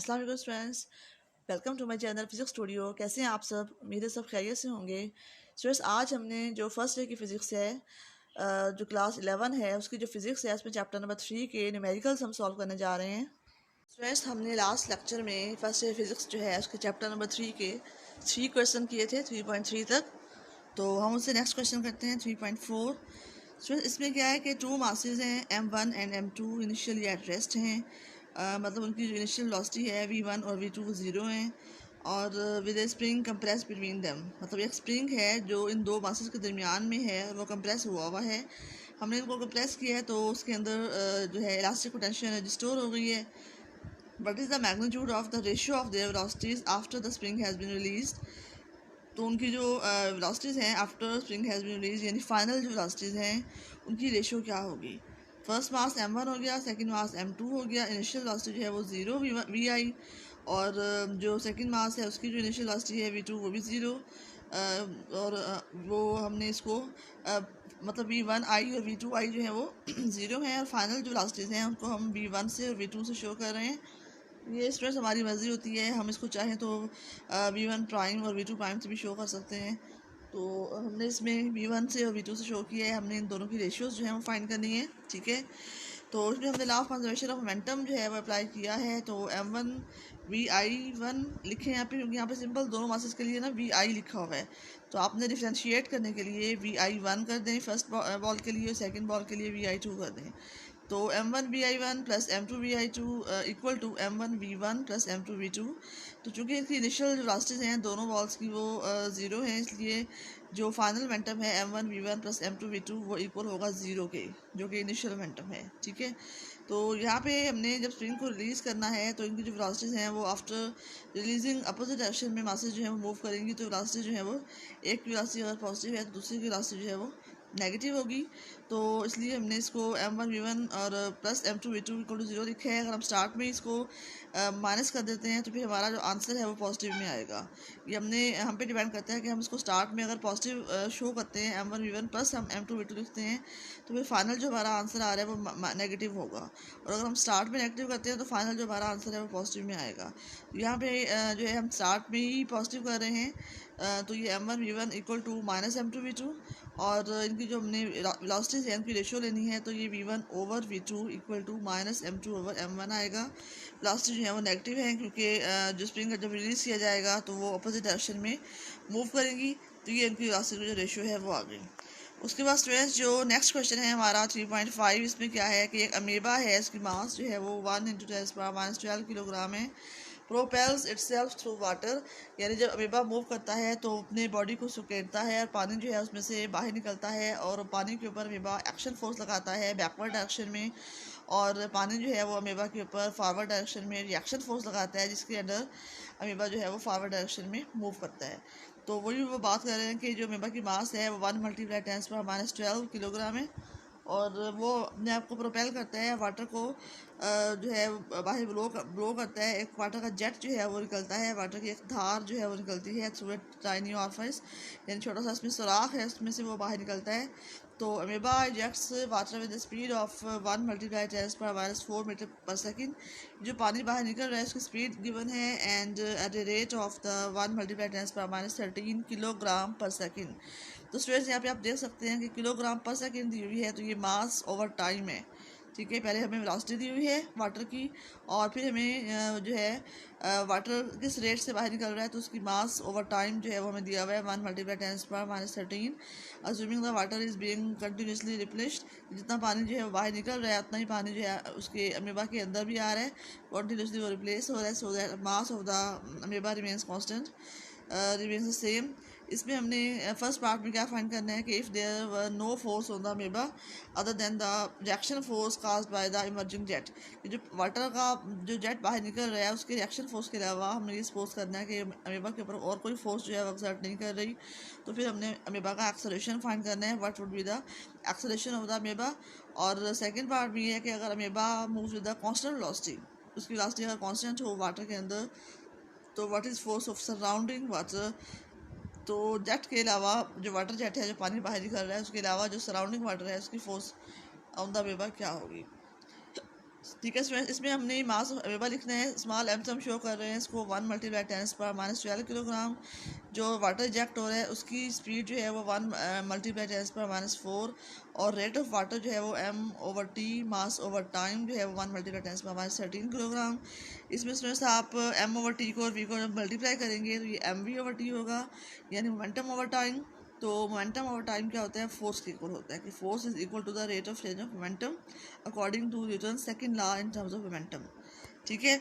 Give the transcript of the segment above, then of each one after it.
अस्सलाम वालेकुम students, welcome to my channel physics studio. कैसे हैं आप सब? उम्मीद है सब खैरियत से होंगे। स्टूडेंट्स, आज हमने जो फर्स्ट डे की फ़िज़िक्स है, जो क्लास 11 है, उसकी जो फ़िज़िक्स है उसमें चैप्टर नंबर 3 के न्यूमेरिकल्स हम सॉल्व करने जा रहे हैं। स्टूडेंट्स, हमने लास्ट लेक्चर में फर्स्ट डे फिज़िक्स जो है उसके चैप्टर नंबर 3 के 3 क्वेश्चन किए थे 3.3 तक। तो हम उससे नेक्स्ट क्वेश्चन करते हैं 3.4। स्टूडेंट्स, इसमें क्या है कि टू मासेस हैं M1 and M2 initially at rest हैं। मतलब उनकी जो इनिशियल वेलोसिटी है V1 और V2 वो ज़ीरो हैं और with A spring compress between them. मतलब एक स्प्रिंग है जो इन दो मासेस के दरमियान में है और वो कंप्रेस हुआ है। हमने इनको कंप्रेस किया है तो उसके अंदर जो है इलास्टिक पोटेंशियल एनर्जी स्टोर हो गई है। What is the magnitude of the ratio of their velocities after the spring has been released. तो उनकी जो वेलोसिटीज़ हैं after spring has been release, यानी फाइनल जो वेलोसिटीज़ हैं उनकी रेशियो क्या होगी। फर्स्ट मास M1 हो गया, सेकंड मास M2 हो गया। इनिशियल वेलोसिटी जो है वो ज़ीरो VI और जो सेकंड मास है उसकी जो इनिशियल वेलोसिटी है V2 वो भी ज़ीरो। और वो हमने इसको मतलब V1I और V2I जो है वो ज़ीरो है और फाइनल जो वेलोसिटीज़ हैं उनको हम V1 से और V2 से शो कर रहे हैं। ये स्टूडेंट्स हमारी मर्ज़ी होती है, हम इसको चाहें तो V1 प्राइम और V2 प्राइम से भी शो कर सकते हैं। तो हमने इसमें V1 से और V2 से शो किया है। हमने इन दोनों की रेशियोज़ जो है वो फाइंड करनी है, ठीक है। तो इसमें हमने law of conservation of momentum जो है वो अप्लाई किया है। तो M1 VI1 लिखे यहाँ पे, क्योंकि यहाँ पे सिंपल दोनों मासेस के लिए ना VI लिखा हुआ है। तो आपने डिफ्रेंशिएट करने के लिए VI1 कर दें फर्स्ट बॉल के लिए, सेकंड बॉल के लिए VI2 कर दें। तो M1 VI1 plus M2 VI2 equal to M1 V1 plus M2 V2। तो चूँकि इसकी इनिशियल जो वेलोसिटीज़ हैं दोनों बॉल्स की वो ज़ीरो हैं, इसलिए जो फाइनल मोमेंटम है M1 V1 plus M2 V2 वो इक्वल होगा ज़ीरो के, जो कि इनिशियल मोमेंटम है, ठीक है। तो यहाँ पे हमने जब स्प्रिंग को रिलीज़ करना है तो इनकी जो वेलोसिटीज़ हैं वो आफ्टर रिलीजिंग अपोजिट डायरेक्शन में मासेस जो है वो मूव करेंगी। तो वेलोसिटी जो है वो एक की वेलोसिटी अगर पॉजिटिव है तो दूसरी की वेलोसिटी जो है वो नेगेटिव होगी। तो इसलिए हमने इसको M1 V1 और plus M2 V2 equal to zero लिखा है। अगर हम स्टार्ट में इसको माइनस कर देते हैं तो फिर हमारा जो आंसर है वो पॉजिटिव में आएगा। ये हम पे डिपेंड करता है कि हम इसको स्टार्ट में अगर पॉजिटिव शो करते हैं M1 V1 प्लस हम M2 V2 लिखते हैं तो फिर फाइनल जो हमारा आंसर आ रहा है वो नेगेटिव होगा। और अगर हम स्टार्ट में नेगेटिव करते हैं तो फाइनल जो हमारा आंसर है वो पॉजिटिव में आएगा। यहाँ पे जो है हम स्टार्ट में ही पॉजिटिव कर रहे हैं। तो ये M1 V1 equal to minus M2 V2 और इनकी जो हमने वेलोसिटीज़ है उनकी रेशियो लेनी है। तो ये V1 over V2 equal to minus M2 over M1 आएगा। वेलोसिटी जो है वो नेगेटिव है क्योंकि जो स्प्रिंग जब रिलीज़ किया जाएगा तो वो अपोजिट डायरेक्शन में मूव करेंगी। तो ये इनकी वेलोसिटी का जो रेशियो है वो आ गई। उसके बाद स्टूडेंट्स जो नेक्स्ट क्वेश्चन है हमारा 3.5, इसमें क्या है कि एक अमीबा है, इसकी मास जो है वो 1 × 10⁻12 किलोग्राम है। प्रोपेल्स इटसेल्फ थ्रू वाटर, यानी जब अमीबा मूव करता है तो अपने बॉडी को सुकेटता है और पानी जो है उसमें से बाहर निकलता है और पानी के ऊपर अमीबा एक्शन फोर्स लगाता है बैकवर्ड डायरेक्शन में और पानी जो है वो अमीबा के ऊपर फॉरवर्ड डायरेक्शन में रिएक्शन फोर्स लगाता है, जिसके अंदर अमीबा जो है वो फॉरवर्ड डायरेक्शन में मूव करता है। तो वही वो बात कर रहे हैं कि जो अमीबा की मास है वो 1 × 10⁻12 किलोग्राम है और वो अपने आप को प्रोपेल करता है, वाटर को जो है बाहर ब्लो करता है। एक वाटर का जेट जो है वो निकलता है, वाटर की एक धार जो है वो निकलती है थ्रू ए टाइनी ऑरिफिस, यानी छोटा सा इसमें सुराख है, उसमें से वो बाहर निकलता है। तो amoeba ejects water with the speed of 1 × 10⁻⁴ metre पर सेकेंड। जो पानी बाहर निकल रहा है उसकी स्पीड गिवन है and at the rate of the 1 × 10⁻13 kilogram पर सेकेंड। तो स्टूडेंट्स यहाँ पे आप देख सकते हैं कि किलोग्राम पर सेकेंड दी हुई है, तो ये मास ओवर टाइम है, ठीक है। पहले हमें वेलोसिटी दी हुई है वाटर की और फिर हमें जो है वाटर किस रेट से बाहर निकल रहा है तो उसकी मास ओवर टाइम जो है वो हमें दिया हुआ है 1 × 10⁻13। Assuming the water is being continuously replaced, जितना पानी जो है वो बाहर निकल रहा है उतना ही पानी जो है उसके अमीबा के अंदर भी आ रहा है, कंटिन्यूसली वो रिप्लेस हो रहा है। So that mass of the amoeba remains constant, remains the same. इसमें हमने फर्स्ट पार्ट में क्या फाइंड करना है कि if there were no force on the amoeba other than the reaction force caused by the emerging jet, जो water का जो जेट बाहर निकल रहा है उसके रिएक्शन फोर्स के अलावा हमें ये सपोज करना है कि अमीबा के ऊपर और कोई फोर्स जो है वो एक्सर्ट नहीं कर रही। तो फिर हमने अमीबा का एक्सेलरेशन फाइंड करना है, what would be the acceleration of the amoeba. और सेकेंड पार्ट भी है कि अगर amoeba moves with the constant velocity, उसकी वेलोसिटी अगर कांस्टेंट हो वाटर के अंदर, तो what is force of surrounding water. तो जेट के अलावा जो वाटर जेट है जो पानी बाहर निकल रहा है उसके अलावा जो सराउंडिंग वाटर है उसकी फोर्स ऑन द अमीबा क्या होगी। ठीक है स्टूडेंट, इसमें हमने मास ऑफ अमेबा लिखना है। स्मॉल एम हम शो कर रहे हैं इसको 1 × 10⁻12 किलोग्राम। जो वाटर इजेक्ट हो रहा है उसकी स्पीड जो है वो 1 × 10⁻4, और रेट ऑफ वाटर जो है वो m/t, मास ओवर टाइम जो है वो 1 × 10⁻13 किलोग्राम। इसमें स्टूडेंट्स आप m/t को और v को जब मल्टीप्लाई करेंगे तो ये mv/t होगा, यानी मोमेंटम ओवर टाइम। तो मोमेंटम ओवर टाइम क्या होता है, फोर्स के इक्वल होता है कि force is equal to the rate of change of momentum according to Newton second law in terms of momentum. ठीक है,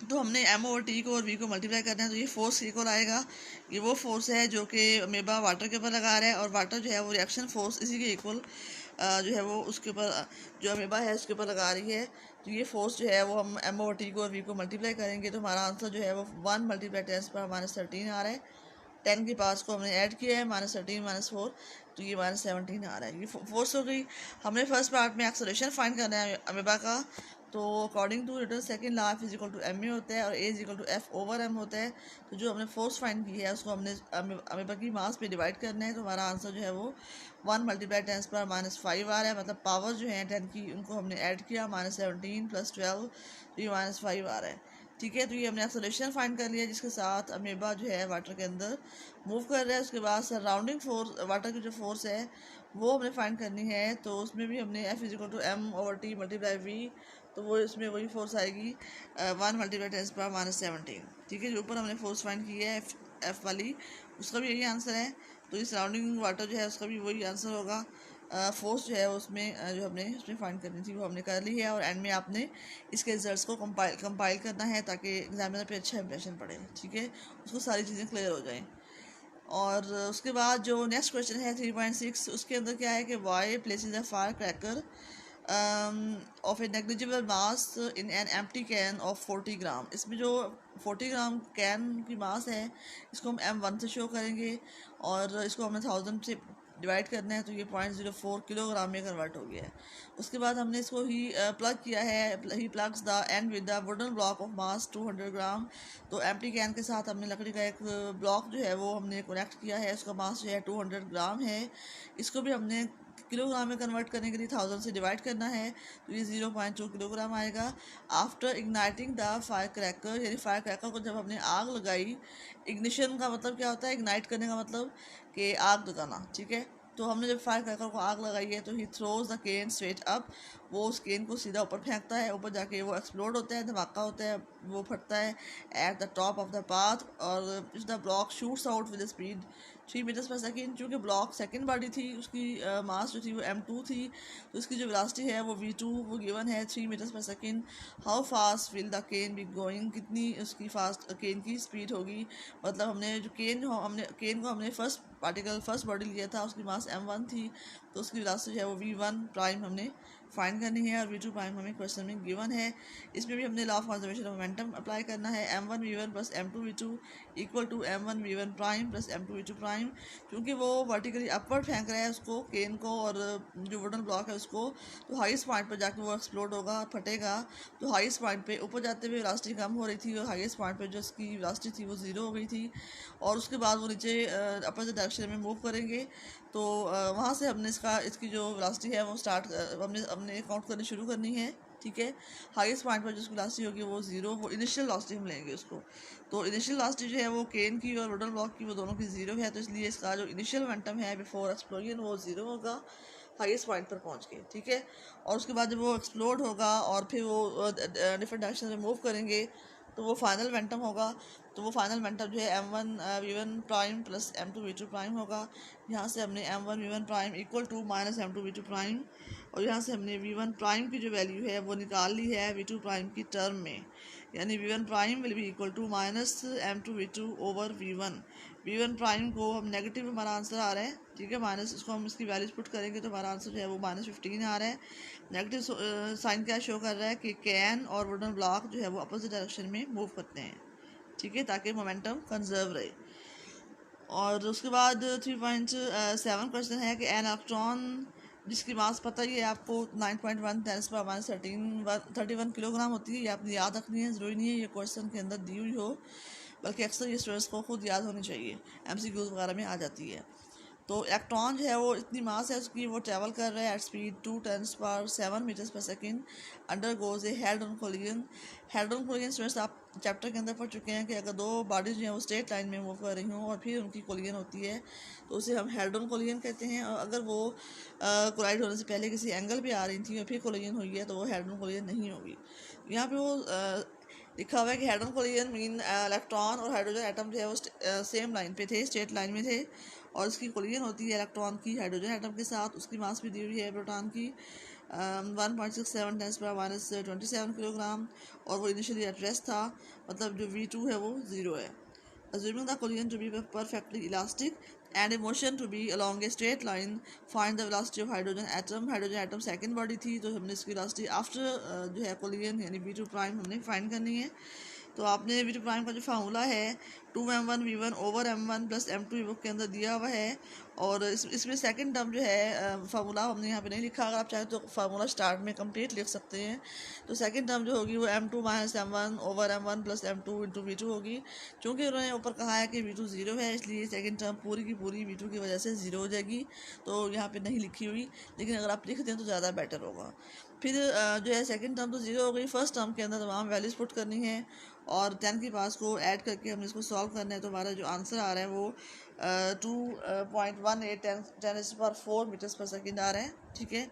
तो हमने m/t को और v को मल्टीप्लाई करना है तो ये फोर्स इक्वल आएगा। ये वो फोर्स है जो कि अमेबा वाटर के ऊपर लगा रहा है, और वाटर जो है वो रिएक्शन फोर्स इसी के इक्वल जो है वो उसके ऊपर जो अमेबा है उसके ऊपर लगा रही है। तो ये फोर्स जो है वो हम m/t को और v को मल्टीप्लाई करेंगे तो हमारा आंसर जो है वो 1 × 10⁻13 आ रहा है। 10 के पास को हमने ऐड किया है, -13 -4, तो ये -17 आ रहा है। ये फोर्स हो गई। हमने फर्स्ट पार्ट में एक्सेलरेशन फाइंड करना है अमेबा का। तो अकॉर्डिंग टू न्यूटन सेकंड लॉ F = ma होता है और a = F/m होता है। तो जो हमने फोर्स फाइंड की है उसको हमने अमेबा की मास पे डिवाइड करना है। तो हमारा आंसर जो है वो 1 × 10⁻5 आ रहा है। मतलब पावर जो है 10 की उनको हमने ऐड किया, -17 + 12, तो ये -5 आ रहा है। ठीक है, तो ये हमने एक्सेलरेशन फाइंड कर लिया जिसके साथ अमेबा जो है वाटर के अंदर मूव कर रहा है। उसके बाद सराउंडिंग फोर्स, वाटर की जो फोर्स है वो हमने फाइंड करनी है। तो उसमें भी हमने F = m/t × v, तो वो इसमें वही फोर्स आएगी 1 × 10⁻17। ठीक है, जो ऊपर हमने फोर्स फाइंड की है F वाली, उसका भी यही आंसर है। तो ये सराउंडिंग वाटर जो है उसका भी वही आंसर होगा। फोर्स जो है उसमें जो हमने उसमें फाइंड करनी थी वो हमने कर ली है, और एंड में आपने इसके रिजल्ट्स को कंपाइल करना है ताकि एग्जामिनर पे अच्छा इंप्रेशन पड़े। ठीक है, उसको सारी चीज़ें क्लियर हो जाएं। और उसके बाद जो नेक्स्ट क्वेश्चन है 3.6, उसके अंदर क्या है कि Y places a fire cracker of a negligible mass in an empty can of 40 gram. इसमें जो 40 ग्राम कैन की मास है इसको हम m1 से शो करेंगे, और इसको हमने 1000 से डिवाइड करना है, तो ये 0.04 किलोग्राम में कन्वर्ट हो गया है। उसके बाद हमने इसको ही प्लग किया है, he plugs the end with the wooden block of mass 200 gram. तो एम्प्टी कैन के साथ हमने लकड़ी का एक ब्लॉक जो है वो हमने कनेक्ट किया है, उसका मास जो है 200 ग्राम है। इसको भी हमने किलोग्राम में कन्वर्ट करने के लिए 1000 से डिवाइड करना है, तो ये 0.2 किलोग्राम आएगा। After igniting the fire cracker, यानी फायर क्रैकर को जब हमने आग लगाई, इग्निशन का मतलब क्या होता है, इग्नाइट करने का मतलब कि आग लगाना। ठीक है, तो हमने जब फायर क्रैकर को आग लगाई है तो he throws the can straight up, वो उस केन को सीधा ऊपर फेंकता है, ऊपर जाके वो एक्सप्लोड होता है, धमाका होता है, वो फटता है at the top of the path. और the block shoots out with speed 3 metres पर सेकेंड। चूँकि ब्लॉक सेकेंड बॉडी थी, उसकी मास जो थी वो m2 थी, तो उसकी जो वेलोसिटी है वो v2 वो गिवन है 3 मीटर्स पर second. How fast will the can be going, कितनी उसकी फास्ट केन की स्पीड होगी। मतलब हमने जो केन को हमने फर्स्ट बॉडी लिया था, उसकी मास m1 थी, तो उसकी वेलोसिटी जो है वो v1 प्राइम हमने फाइंड करनी है, और v2 प्राइम हमें क्वेश्चन में गिवन है। इसमें भी हमने law of conservation of momentum apply करना है। m1v1 + m2v2 = m1v1 prime + m2v2 prime. क्योंकि वो वर्टिकली अपवर्ड फेंक रहा है उसको, केन को, और जो वुडन ब्लॉक है उसको, तो हाईएस्ट पॉइंट पर जाकर वो एक्सप्लोड होगा, फटेगा। तो हाईएस्ट पॉइंट पे ऊपर जाते हुए वेलोसिटी कम हो रही थी, और हाईएस्ट पॉइंट पे जो उसकी वेलोसिटी थी वो 0 हो गई थी, और उसके बाद वो नीचे अपोजिट डायरेक्शन में मूव करेंगे। तो वहाँ से हमने इसकी जो वेलोसिटी है वो स्टार्ट हमने काउंट करनी शुरू करनी है। ठीक है, हाईएस्ट पॉइंट पर जो उसकी वेलोसिटी होगी वो 0, वो इनिशियल वेलोसिटी हम लेंगे उसको। तो इनिशियल वेलोसिटी जो है वो केन की और वुडन ब्लॉक की वो दोनों की 0 है, तो इसलिए इसका जो इनिशियल मोमेंटम है बिफोर एक्सप्लोजन वो 0 होगा हाईएस्ट पॉइंट पर पहुंच के। ठीक है, और उसके बाद जब वो एक्सप्लोड होगा और फिर वो डिफरेंट डायरेक्शन में मूव करेंगे तो वो फाइनल मोमेंटम होगा। तो वो फाइनल मोमेंटम जो है m1v1 प्राइम + m2v2 प्राइम होगा। यहाँ से हमने m1v1 प्राइम = -m2v2 प्राइम, और यहाँ से हमने v1 प्राइम की जो वैल्यू है वो निकाल ली है v2 प्राइम की टर्म में, यानी v1 prime will be equal to -m2v2 over v1। v1 prime को हम नेगेटिव, हमारा आंसर आ रहा है। ठीक है, माइनस, इसको हम इसकी वैल्यूज पुट करेंगे तो हमारा आंसर जो है वो -15 आ रहा है। नेगेटिव साइन क्या शो कर रहा है कि कैन और वुडन ब्लॉक जो है वो अपोजिट डायरेक्शन में मूव करते हैं। ठीक है, ताकि मोमेंटम कंजर्व रहे। और उसके बाद 3.7 क्वेश्चन है कि एन इलेक्ट्रॉन जिसकी मास पता ही है आपको 9.1 × 10⁻31 किलोग्राम होती है। ये आपने याद रखनी है, ज़रूरी नहीं है ये क्वेश्चन के अंदर दी हुई हो, बल्कि अक्सर ये स्टूडेंट्स को खुद याद होनी चाहिए, MCQs वगैरह में आ जाती है। तो इलेक्ट्रॉन जो है वो इतनी मास है उसकी, वो ट्रैवल कर रहा है एट स्पीड 2 × 10⁻⁷ मीटर्स पर second, under goes A head on collision. Head on collision students आप चैप्टर के अंदर पढ़ चुके हैं कि अगर दो बॉडीज जो हैं वो स्ट्रेट लाइन में मूव कर रही हों और फिर उनकी कोलिजन होती है तो उसे हम हेड ऑन कोलिजन कहते हैं। और अगर वो कोलाइड होने से पहले किसी एंगल पे आ रही थी और फिर कोलिजन हुई है तो वो हेड ऑन कोलिजन नहीं होगी। यहाँ पे वो लिखा हुआ है कि head on collision mean electron और हाइड्रोजन एटम जो है वो सेम लाइन पे थे, स्ट्रेट लाइन में थे, और उसकी कोलिजन होती है इलेक्ट्रॉन की हाइड्रोजन एटम के साथ। उसकी मास भी दी हुई है प्रोटॉन की 1.67 10⁻⁻27 किलोग्राम, और वो इनिशियली एट रेस्ट था, मतलब जो V2 है वो 0 है। Assuming the collision to be perfectly elastic and a motion to be along a straight line, find the velocity of hydrogen atom। Hydrogen atom second body थी तो हमने इसकी वेलोसिटी आफ्टर जो है कोलिजन यानी V2 प्राइम हमने find करनी है। तो आपने V2 प्राइम का जो फार्मूला है 2m1v1/m1 + m2 बुक के अंदर दिया हुआ है, और इसमें सेकंड टर्म जो है फार्मूला हमने यहाँ पे नहीं लिखा, अगर आप चाहें तो फार्मूला स्टार्ट में कंप्लीट लिख सकते हैं। तो सेकंड टर्म जो होगी वो m2 - m1/m1 + m2 × V2 होगी। चूँकि उन्होंने ऊपर कहा है कि V2 0 है, इसलिए सेकंड टर्म पूरी की पूरी V2 की वजह से 0 हो जाएगी, तो यहाँ पे नहीं लिखी हुई, लेकिन अगर आप लिख दें तो ज़्यादा बेटर होगा। फिर जो है सेकंड टर्म तो 0 हो गई, फर्स्ट टर्म के अंदर तमाम वैल्यूज़ पुट करनी है और 10 की पास को ऐड करके हमने इसको सॉल्व करना है। तो हमारा जो आंसर आ रहा है वो 2.18 × 10⁻⁴ मीटर्स पर सेकेंड आ रहा है। ठीक है,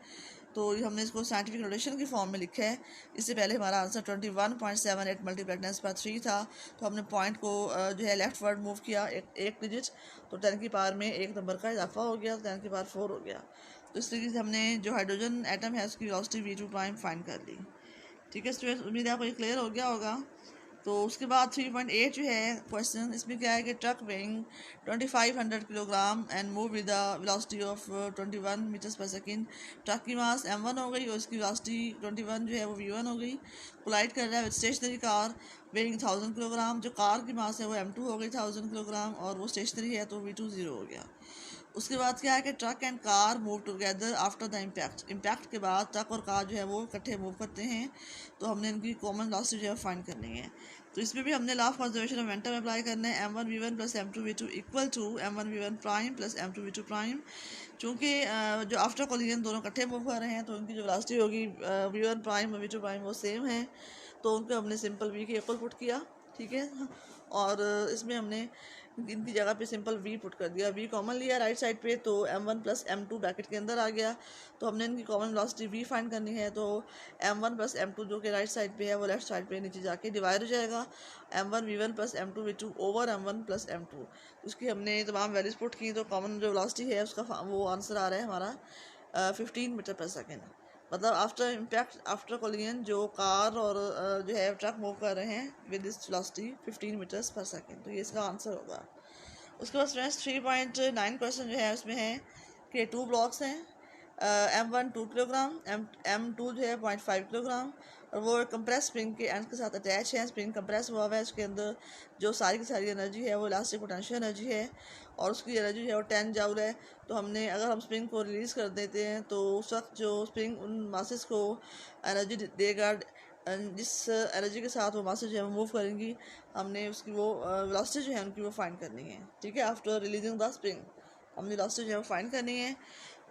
तो हमने इसको साइंटिफिक नोटेशन की फॉर्म में लिखा है। इससे पहले हमारा आंसर 21.78 × 10⁻³ था, तो हमने पॉइंट को जो है लेफ्ट वर्ड मूव किया एक डिजिट, तो 10 की पावर में एक नंबर का इजाफा हो गया, 10 की पावर 4 हो गया। तो इस तरीके से हमने जो हाइड्रोजन एटम है उसकी वेलोसिटी V2 प्राइम फाइंड कर ली। ठीक है स्टूडेंट्स, उम्मीद है आपको ये क्लियर हो गया होगा। तो उसके बाद 3.8 जो है क्वेश्चन, इसमें क्या है कि truck weighing 2500 kilogram and move with the velocity of 21 metres पर सेकेंड। ट्रक की मास m1 हो गई और उसकी वेलोसिटी 21 जो है वो v1 हो गई। कोलाइड कर रहा है with stationary car weighing 1000 kilogram. जो कार की मास है वो m2 हो गई 1000 किलोग्राम, और वो स्टेशनरी है तो V2 0 हो गया। उसके बाद क्या है कि truck and car move together after the impact. Impact के बाद ट्रक और कार जो है वो इकट्ठे मूव करते हैं, तो हमने इनकी कॉमन वेलोसिटी जो है फाइंड करनी है। तो इसमें भी हमने law of conservation of momentum apply करना है। m1v1 + m2v2 = m1v1 prime + m2v2 prime. चूँकि जो आफ्टर कोलिजन दोनों इकट्ठे मूव कर रहे हैं तो उनकी जो वेलोसिटी होगी v1 प्राइम और v2 प्राइम वो सेम है, तो उनको हमने सिंपल v के इक्वल पुट किया। ठीक है, और इसमें हमने इनकी जगह पे सिंपल v पुट कर दिया, v कॉमन लिया राइट साइड पे, तो m1 + m2 ब्रैकेट के अंदर आ गया। तो हमने इनकी कॉमन वेलोसिटी v फाइंड करनी है, तो m1 + m2 जो कि राइट साइड पे है वो लेफ्ट साइड पे नीचे जाके डिवाइड हो जाएगा, m1v1 + m2v2 / m1 + m2। उसकी हमने तमाम वैल्यूज पुट की, तो कॉमन जो वेलोसिटी है उसका वो आंसर आ रहा है हमारा 15 मीटर पर सेकेंड। मतलब आफ्टर इम्पैक्ट आफ्टर कोलिजन जो कार और जो है ट्रक मूव कर रहे हैं विद दिस वेलोसिटी 15 मीटर्स पर सेकेंड, तो ये इसका आंसर होगा। उसके बाद स्टूडेंट्स 3.9 क्वेश्चन जो है उसमें है कि 2 ब्लॉक्स हैं, m1 2 किलोग्राम, m2 जो है 0.5 किलोग्राम, और वो कंप्रेस स्प्रिंग के एंड के साथ अटैच है। स्प्रिंग कंप्रेस हुआ हुआ है, उसके अंदर जो सारी की सारी एनर्जी है वो इलास्टिक पोटेंशियल एनर्जी है, और उसकी एनर्जी है वो 10 जूल है। तो हमने अगर हम स्प्रिंग को रिलीज़ कर देते हैं तो उस वक्त जो स्प्रिंग उन मासेस को एनर्जी देगा, जिस एनर्जी के साथ वो मासेस जो है वो मूव करेंगी, हमने उसकी वो वेलोसिटी जो है उनकी वो फाइंड करनी है। ठीक है, आफ्टर रिलीजिंग द स्प्रिंग हमने वेलोसिटी जो है वो फाइंड करनी है।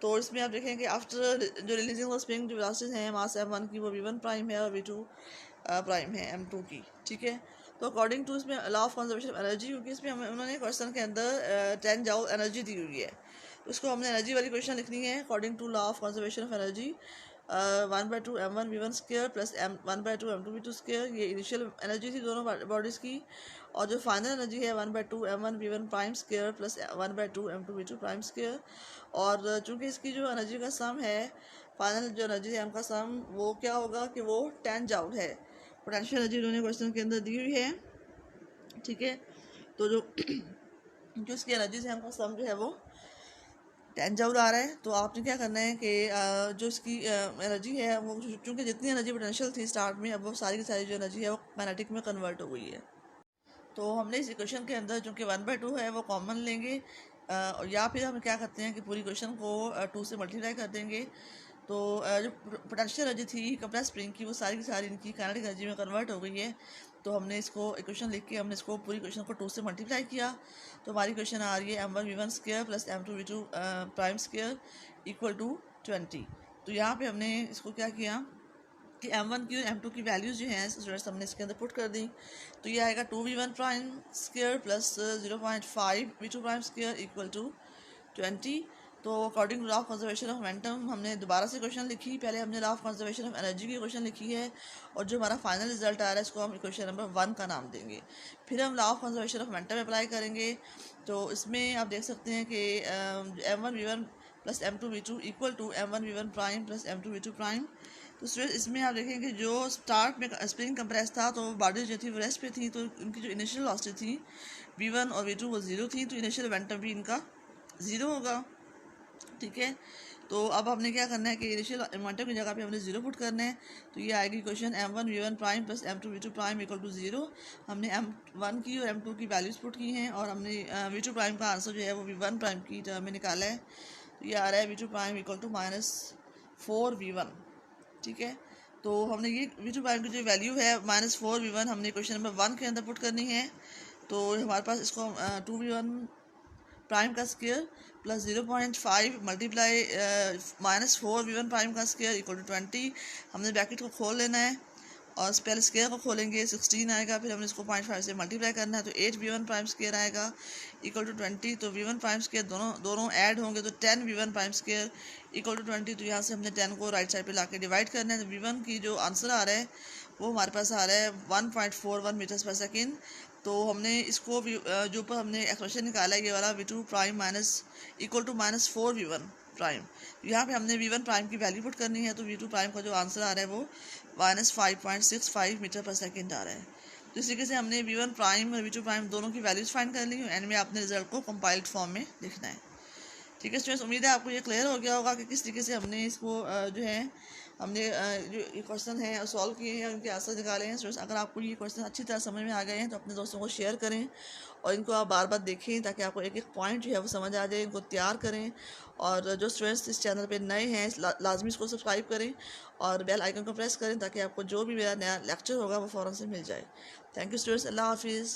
तो इसमें आप देखें कि आफ्टर जो रिलीजिंग द स्प्रिंग जो वेलोसिटीज हैं मास m1 की वो v1 प्राइम है और v2 प्राइम है m2 की। ठीक है, तो अकॉर्डिंग टू इसमें law of conservation of energy, क्योंकि इसमें हमें उन्होंने क्वेश्चन के अंदर 10 जूल एनर्जी दी हुई है, तो इसको हमने एनर्जी वाली क्वेश्चन लिखनी है। According to law of conservation of energy 1/2 m1v1² + 1/2 m2v2², ये इनिशियल एनर्जी थी दोनों बॉडीज़ की, और जो फाइनल एनर्जी है 1/2 m1v1 प्राइम² + 1/2 m2v2 प्राइम²। और चूँकि इसकी जो एनर्जी का सम है, फाइनल जो एनर्जी है उनका सम वो क्या होगा कि वो 10 जूल है। पोटेंशियल एनर्जी उन्होंने क्वेश्चन के अंदर दी हुई है। ठीक है, तो जो जो इसकी एनर्जीज है उनका सम जो है वो 10 जूल आ रहा है। तो आपने क्या करना है कि जो इसकी एनर्जी है वो चूँकि जितनी एनर्जी पोटेंशियल थी स्टार्ट में, अब वो सारी की सारी जो एनर्जी है वो काइनेटिक में कन्वर्ट हो गई है। तो हमने इस इक्वेशन के अंदर चूँकि 1/2 है वो कॉमन लेंगे, या फिर हम क्या करते हैं कि पूरी क्वेश्चन को 2 से मल्टीप्लाई कर देंगे। तो जो पोटेंशियल एनर्जी थी कंप्रेस स्प्रिंग की, वो सारी की सारी इनकी काइनेटिक एनर्जी में कन्वर्ट हो गई है। तो हमने इसको इक्वेशन लिख के हमने इसको पूरी इक्वेशन को 2 से मल्टीप्लाई किया। तो हमारी इक्वेशन आ रही है m1v1 square plus m2v2 prime square equal to 20। तो यहाँ पे हमने इसको क्या किया कि m1 की और m2 की वैल्यूज़ जो हैं स्टूडेंट्स हमने इसके अंदर पुट कर दी। तो ये आएगा 2v1 prime square plus 0.5v2 prime square equal to 20। तो according to law of conservation of momentum हमने दोबारा से क्वेश्चन लिखी। पहले हमने law of conservation of energy की क्वेश्चन लिखी है, और जो हमारा फाइनल रिजल्ट आ रहा है इसको हम इक्वेशन नंबर 1 का नाम देंगे। फिर हम law of conservation of momentum apply करेंगे। तो इसमें आप देख सकते हैं कि m1v1 plus m2v2 equal to m1v1 prime plus m2v2 prime. तो स्टूडेंट इसमें आप देखेंगे जो स्टार्ट में स्प्रिंग कंप्रेस था तो बॉडीज जो थी वो रेस्ट पे थी, तो उनकी जो इनिशियल वेलोसिटी थी v1 और v2 वो 0 थी, तो इनिशियल मोमेंटम भी इनका 0 होगा। ठीक है, तो अब हमने क्या करना है कि इनिशियल मोमेंटम की जगह पे हमने 0 पुट करना है। तो ये आएगी question m1v1 prime plus m2v2 prime equal to 0। हमने m1 की और m2 की वैल्यूज़ पुट की हैं, और हमने v2 प्राइम का आंसर जो है वो v1 प्राइम की टर्म में निकाला है। तो ये आ रहा है v2 prime equal to -4v1। ठीक है, तो हमने ये v2 प्राइम की जो वैल्यू है -4v1 हमने क्वेश्चन नंबर 1 के अंदर पुट करनी है। तो हमारे पास इसको 2v1 प्राइम का square plus 0.5 multiply -4v1 prime का स्क्वायर इक्वल टू 20। हमने ब्रैकेट को खोल लेना है और पहले स्क्वायर को खोलेंगे 16 आएगा, फिर हमने इसको 0.5 से मल्टीप्लाई करना है तो 8v1 प्राइम स्क्वायर आएगा इक्वल टू 20। तो v1 प्राइम स्क्वायर दोनों ऐड होंगे तो 10v1 prime square equal to 20। तो यहाँ से हमने 10 को राइट साइड पे लाके डिवाइड करना है। तो v1 की जो आंसर आ रहा है वो हमारे पास आ रहा है 1.41 मीटर्स पर सेकेंड। तो हमने इसको जो ऊपर हमने एक्सप्रेशन निकाला है ये वाला v2 prime minus equal to -4v1 prime, यहाँ पे हमने v1 प्राइम की वैल्यू पुट करनी है। तो v2 प्राइम का जो आंसर आ रहा है वो -5.65 मीटर पर सेकेंड आ रहा है। तो इस तरीके से हमने v1 प्राइम और v2 प्राइम दोनों की वैल्यूज़ फाइंड कर ली, एंड में आपने रिजल्ट को कंपाइल्ड फॉर्म में लिखना है। ठीक है स्टूडेंट्स, उम्मीद है आपको ये क्लियर हो गया होगा कि किस तरीके से हमने इसको जो है हमने जो ये क्वेश्चन है सॉल्व किए हैं, उनके आंसर निकाले हैं। स्टूडेंट्स अगर आपको ये क्वेश्चन अच्छी तरह समझ में आ गए हैं तो अपने दोस्तों को शेयर करें, और इनको आप बार बार देखें ताकि आपको एक एक पॉइंट जो है वो समझ आ जाए। इनको तैयार करें, और जो स्टूडेंट्स इस चैनल पे नए हैं लाजमी इसको सब्सक्राइब करें और बेल आइकन को प्रेस करें ताकि आपको जो भी मेरा नया लेक्चर होगा वो फ़ौरन से मिल जाए। थैंक यू स्टूडेंट्स, अल्लाह हाफिज़।